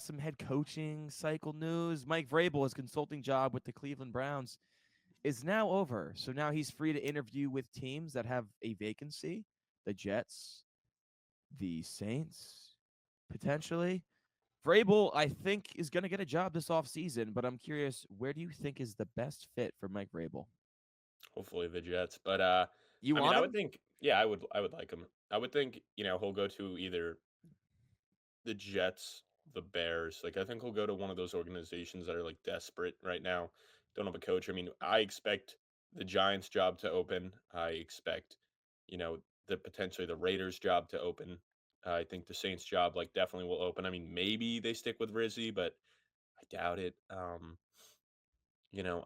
some head coaching cycle news. Mike Vrabel, his consulting job with the Cleveland Browns, is now over. So now he's free to interview with teams that have a vacancy. The Jets, the Saints, potentially. Vrabel, I think, is going to get a job this offseason, but I'm curious, where do you think is the best fit for Mike Vrabel? Hopefully the Jets. But You I mean, want I would him? think, yeah, I would like him. I would think, he'll go to either the Jets, the Bears. Like I think he'll go to one of those organizations that are like desperate right now. Don't have a coach. I mean, I expect the Giants job to open. I expect, you know, the potentially the Raiders job to open. I think the Saints job like definitely will open. I mean, maybe they stick with Rizzy, but I doubt it.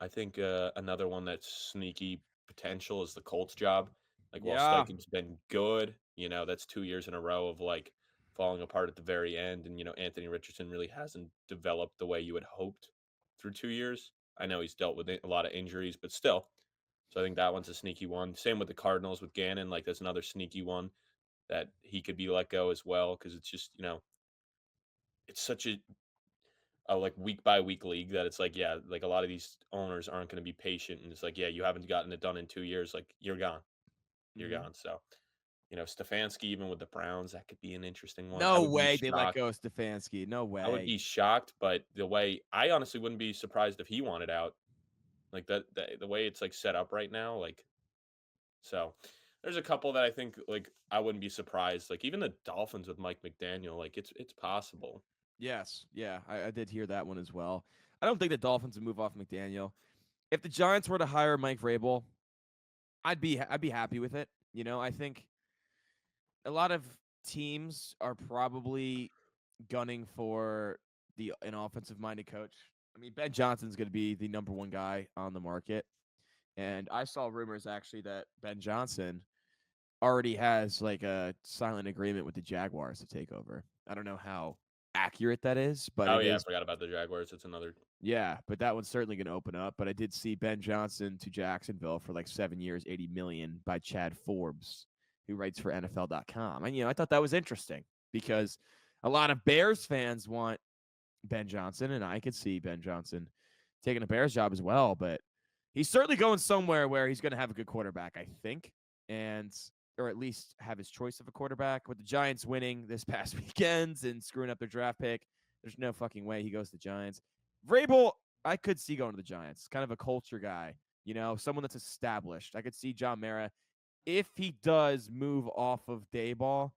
I think another one that's sneaky potential is the Colts job. Like while Yeah. Steichen's been good, that's 2 years in a row of like falling apart at the very end, and Anthony Richardson really hasn't developed the way you had hoped through 2 years. I know he's dealt with a lot of injuries, but still. So I think that one's a sneaky one. Same with the Cardinals with Gannon. Like that's another sneaky one that he could be let go as well because it's just it's such a like week by week league that it's like, yeah, like a lot of these owners aren't going to be patient. And it's like, yeah, you haven't gotten it done in 2 years. Like you're gone. You're Hmm. gone. So, Stefanski, even with the Browns, that could be an interesting one. I No would be way they let shocked. go of Stefanski. No I would way. be shocked, but the way I honestly wouldn't be surprised if he wanted out. Like the way it's like set up right now, like so there's a couple that I think like I wouldn't be surprised. Like even the Dolphins with Mike McDaniel, like it's possible. Yes. Yeah, I did hear that one as well. I don't think the Dolphins would move off McDaniel. If the Giants were to hire Mike Vrabel, I'd be happy with it. I think a lot of teams are probably gunning for the an offensive minded coach. I mean, Ben Johnson's going to be the number one guy on the market, and I saw rumors actually that Ben Johnson already has like a silent agreement with the Jaguars to take over. I don't know how accurate that is, but Oh it yeah, I is. forgot about the Jaguars. It's another. Yeah, but that one's certainly going to open up. But I did see Ben Johnson to Jacksonville for like 7 years, 80 million by Chad Forbes, who writes for NFL.com. And I thought that was interesting because a lot of Bears fans want Ben Johnson, and I could see Ben Johnson taking a Bears job as well. But he's certainly going somewhere where he's going to have a good quarterback, I think, and or at least have his choice of a quarterback. With the Giants winning this past weekend and screwing up their draft pick, there's no fucking way he goes to the Giants. Vrabel, I could see going to the Giants. Kind of a culture guy, someone that's established. I could see John Mara if he does move off of Dayball,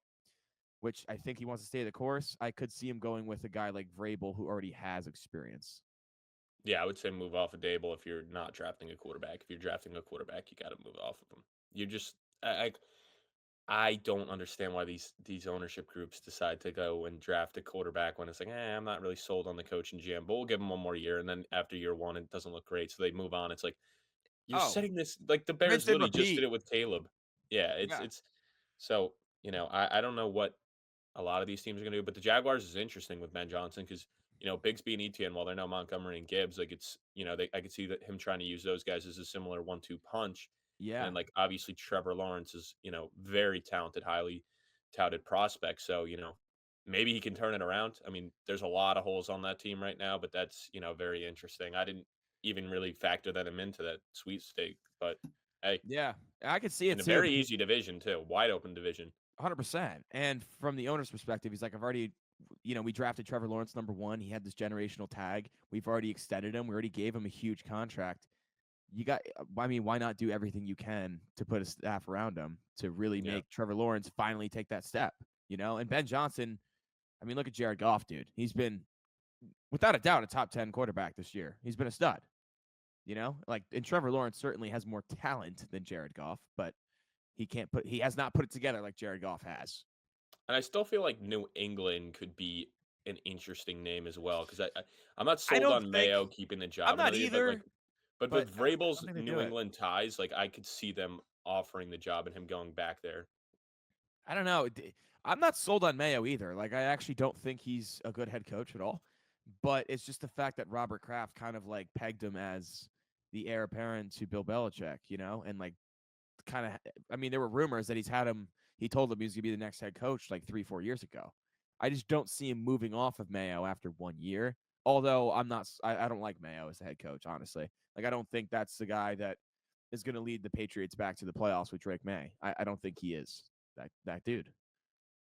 which I think he wants to stay the course. I could see him going with a guy like Vrabel who already has experience. Yeah, I would say move off of Dable if you're not drafting a quarterback. If you're drafting a quarterback, you got to move off of him. You just, I don't understand why these ownership groups decide to go and draft a quarterback when it's like, I'm not really sold on the coach and GM, but we'll give him one more year, and then after year one, it doesn't look great, so they move on. It's like you're Oh, setting this like the rinse Bears and literally just did repeat. it with Caleb. Yeah, it's Yeah. it's so I don't know what a lot of these teams are going to do. But the Jaguars is interesting with Ben Johnson because Bigsby and Etienne, while they're now Montgomery and Gibbs, like it's I could see that him trying to use those guys as a similar 1-2 punch, and Yeah. then like obviously Trevor Lawrence is very talented, highly touted prospect. So maybe he can turn it around. I mean, there's a lot of holes on that team right now, but that's very interesting. I didn't even really factor that him into that sweepstake, but hey, Yeah. I could see it in a too very because easy division too, wide open division. 100%. And from the owner's perspective, he's like, I've already, we drafted Trevor Lawrence number one. He had this generational tag. We've already extended him. We already gave him a huge contract. I mean, why not do everything you can to put a staff around him to really Yeah. make Trevor Lawrence finally take that step, And Ben Johnson, I mean, look at Jared Goff, dude. He's been, without a doubt, a top 10 quarterback this year. He's been a stud, and Trevor Lawrence certainly has more talent than Jared Goff, but he has not put it together like Jared Goff has. And I still feel like New England could be an interesting name as well because I'm not I sold don't on think Mayo keeping the I'm job and not everything, but like, either, but but with I don't Vrabel's think they do New it. England ties, like I could see them offering the job and him going back there. I don't know. I'm not sold on Mayo either. Like, I actually don't think he's a good head coach at all. But it's just the fact that Robert Kraft kind of like pegged him as the heir apparent to Bill Belichick, and like I mean, there were rumors that he told him he was going to be the next head coach like 3, 4 years ago. I just don't see him moving off of Mayo after 1 year. Although I don't like Mayo as the head coach, honestly. Like I don't think that's the guy that is going to lead the Patriots back to the playoffs with Drake May. I don't think he is that dude.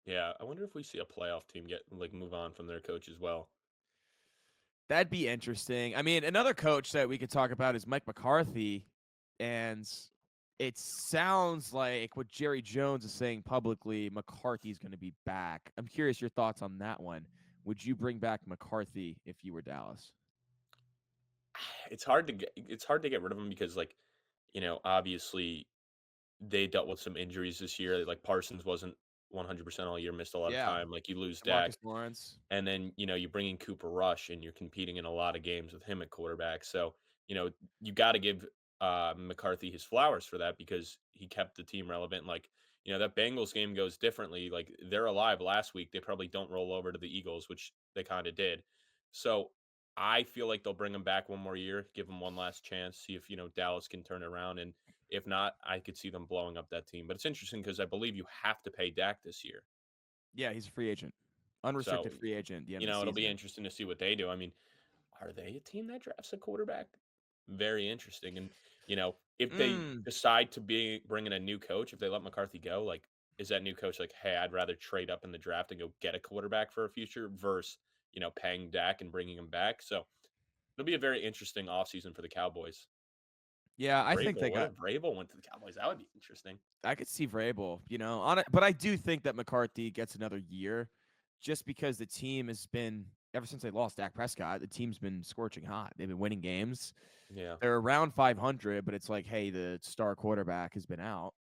Yeah, I wonder if we see a playoff team get like move on from their coach as well. That'd be interesting. I mean, another coach that we could talk about is Mike McCarthy, and it sounds like what Jerry Jones is saying publicly, McCarthy's going to be back. I'm curious your thoughts on that one. Would you bring back McCarthy if you were Dallas? It's hard to get rid of him because obviously they dealt with some injuries this year. Like Parsons wasn't 100% all year, missed a lot of Yeah, time. Like you lose Marcus Dak. Lawrence. And then, you bring in Cooper Rush and you're competing in a lot of games with him at quarterback. So, you know, you got to give McCarthy his flowers for that because he kept the team relevant. Like, that Bengals game goes differently. Like, they're alive last week. They probably don't roll over to the Eagles, which they kind of did. So I feel like they'll bring him back one more year, give him one last chance, see if, Dallas can turn it around. And if not, I could see them blowing up that team. But it's interesting because I believe you have to pay Dak this year. Yeah, he's a free agent, So unrestricted free agent at the end of the it'll be season. interesting to see what they do. I mean, are they a team that drafts a quarterback? Very interesting. And if they Mm, decide to be bringing a new coach, if they let McCarthy go, like, is that new coach like, hey, I'd rather trade up in the draft and go get a quarterback for a future versus paying Dak and bringing him back? So it'll be a very interesting offseason for the Cowboys. yeah, I think they Vrabel, what got. if Vrabel went to the Cowboys? That would be interesting. I could see Vrabel, on it, but I do think that McCarthy gets another year, just because the team has been ever since they lost Dak Prescott. The team's been scorching hot. They've been winning games. Yeah. They're around 500, but it's like, hey, the star quarterback has been out.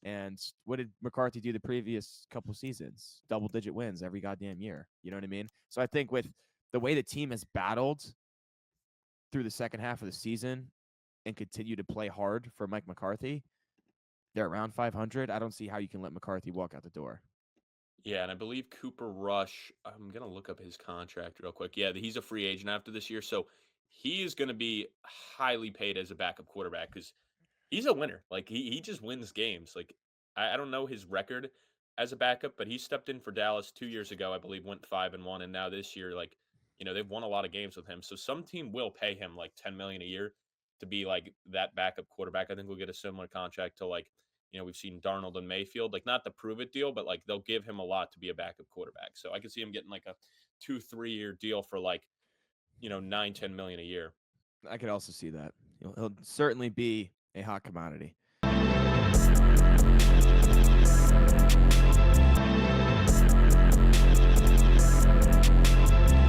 And what did McCarthy do the previous couple seasons? Double-digit wins every goddamn year. You know what I mean? So I think with the way the team has battled through the second half of the season and continue to play hard for Mike McCarthy, they're around 500. I don't see how you can let McCarthy walk out the door. Yeah, and I believe Cooper Rush, I'm gonna look up his contract real quick. Yeah, he's a free agent after this year, so he is gonna be highly paid as a backup quarterback because he's a winner. Like he just wins games. Like I don't know his record as a backup, but he stepped in for Dallas 2 years ago, I believe, went 5-1, and now this year, like, they've won a lot of games with him. So some team will pay him like 10 million a year to be like that backup quarterback. I think we'll get a similar contract to like, we've seen Darnold and Mayfield, like not the prove it deal, but like they'll give him a lot to be a backup quarterback. So I could see him getting like a 2-3 year deal for like, 9-10 million a year. I could also see that. He'll certainly be a hot commodity.